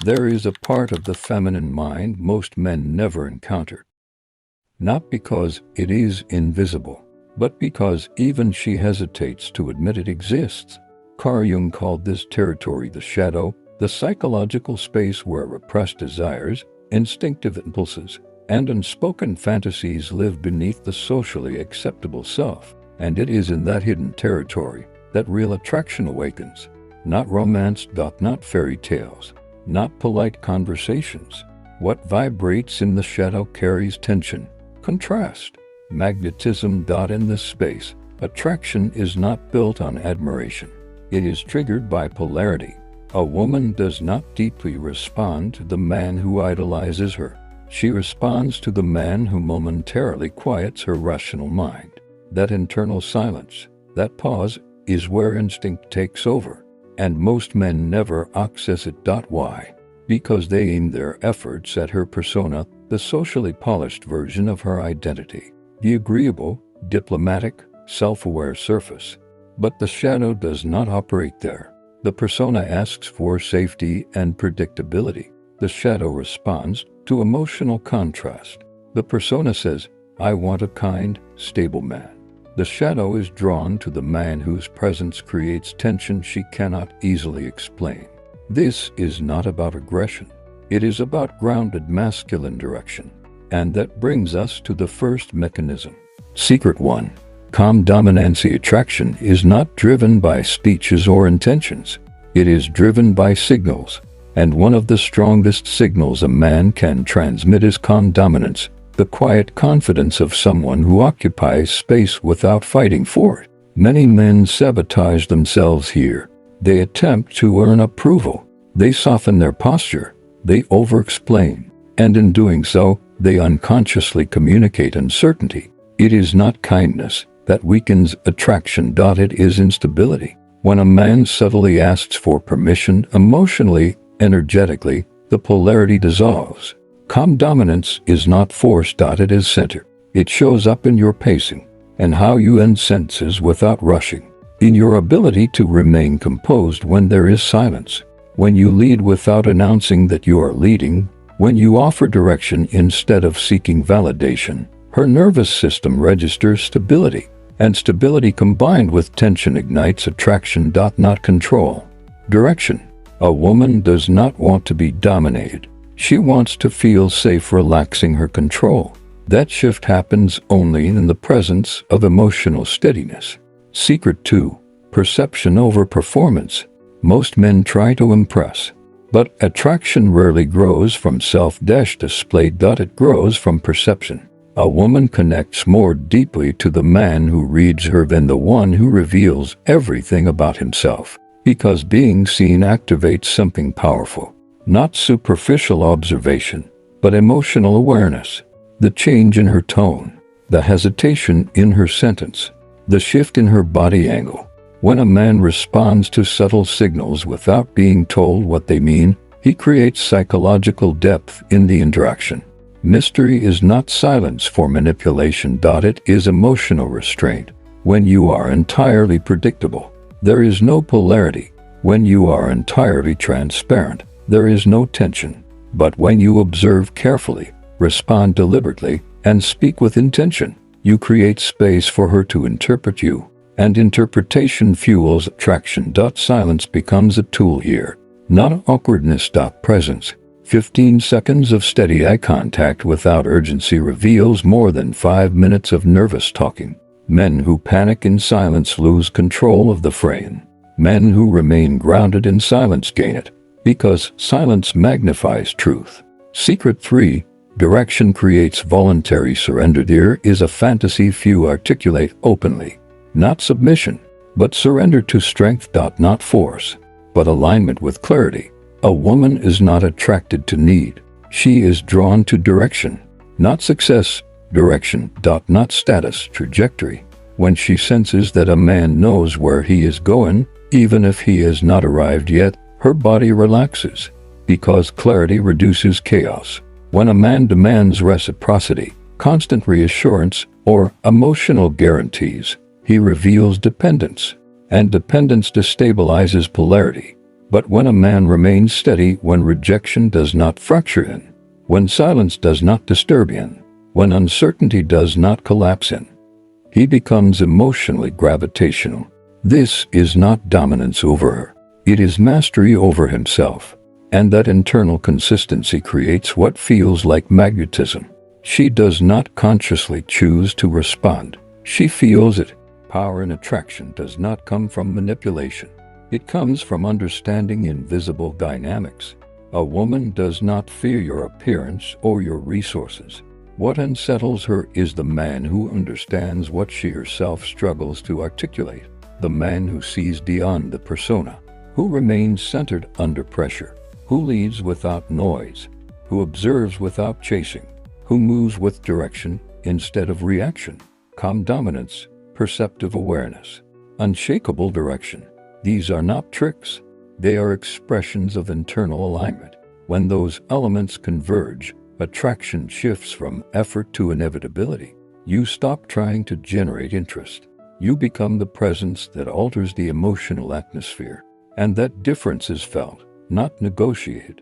There is a part of the feminine mind most men never encounter. Not because it is invisible, but because even she hesitates to admit it exists. Carl Jung called this territory the shadow, the psychological space where repressed desires, instinctive impulses, and unspoken fantasies live beneath the socially acceptable self. And it is in that hidden territory that real attraction awakens. Not romance, not fairy tales, not polite conversations. What vibrates in the shadow carries tension, contrast, magnetism. In this space, attraction is not built on admiration. It is triggered by polarity. A woman does not deeply respond to the man who idolizes her. She responds to the man who momentarily quiets her rational mind. That internal silence, that pause, is where instinct takes over. And most men never access it. Why? Because they aim their efforts at her persona, the socially polished version of her identity, the agreeable, diplomatic, self-aware surface. But the shadow does not operate there. The persona asks for safety and predictability. The shadow responds to emotional contrast. The persona says, I want a kind, stable man. The shadow is drawn to the man whose presence creates tension she cannot easily explain. This is not about aggression. It is about grounded masculine direction. And that brings us to the first mechanism. Secret 1. Calm dominancy. Attraction is not driven by speeches or intentions. It is driven by signals. And one of the strongest signals a man can transmit is calm dominance. The quiet confidence of someone who occupies space without fighting for it. Many men sabotage themselves here. They attempt to earn approval. They soften their posture. They over-explain. And in doing so, they unconsciously communicate uncertainty. It is not kindness that weakens attraction. It is instability. When a man subtly asks for permission emotionally, energetically, the polarity dissolves. Calm dominance is not force. It is center. It shows up in your pacing and how you end sentences without rushing, in your ability to remain composed when there is silence, when you lead without announcing that you are leading, when you offer direction instead of seeking validation. Her nervous system registers stability, and stability combined with tension ignites attraction. Not control. Direction. A woman does not want to be dominated. She wants to feel safe, relaxing her control. That shift happens only in the presence of emotional steadiness. Secret 2. Perception over performance. Most men try to impress, but attraction rarely grows from self-display. It grows from perception. A woman connects more deeply to the man who reads her than the one who reveals everything about himself, because being seen activates something powerful. Not superficial observation, but emotional awareness. The change in her tone, the hesitation in her sentence, the shift in her body angle. When a man responds to subtle signals without being told what they mean, he creates psychological depth in the interaction. Mystery is not silence for manipulation. It is emotional restraint. When you are entirely predictable, there is no polarity. When you are entirely transparent, there is no tension. But when you observe carefully, respond deliberately, and speak with intention, you create space for her to interpret you. And interpretation fuels attraction. Silence becomes a tool here, not awkwardness. Presence. 15 seconds of steady eye contact without urgency reveals more than 5 minutes of nervous talking. Men who panic in silence lose control of the frame. Men who remain grounded in silence gain it, because silence magnifies truth. Secret 3. Direction creates voluntary surrender. There is a fantasy few articulate openly. Not submission, but surrender to strength. Not force, but alignment with clarity. A woman is not attracted to need. She is drawn to direction. Not success, direction. Not status, trajectory. When she senses that a man knows where he is going, even if he has not arrived yet, her body relaxes, because clarity reduces chaos. When a man demands reciprocity, constant reassurance, or emotional guarantees, he reveals dependence, and dependence destabilizes polarity. But when a man remains steady, when rejection does not fracture him, when silence does not disturb him, when uncertainty does not collapse him, he becomes emotionally gravitational. This is not dominance over her. It is mastery over himself. And that internal consistency creates what feels like magnetism. She does not consciously choose to respond. She feels it. Power and attraction does not come from manipulation. It comes from understanding invisible dynamics. A woman does not fear your appearance or your resources. What unsettles her is the man who understands what she herself struggles to articulate. The man who sees beyond the persona, who remains centered under pressure, who leads without noise, who observes without chasing, who moves with direction instead of reaction. Calm dominance, perceptive awareness, unshakable direction. These are not tricks. They are expressions of internal alignment. When those elements converge, attraction shifts from effort to inevitability. You stop trying to generate interest. You become the presence that alters the emotional atmosphere. And that difference is felt, not negotiated.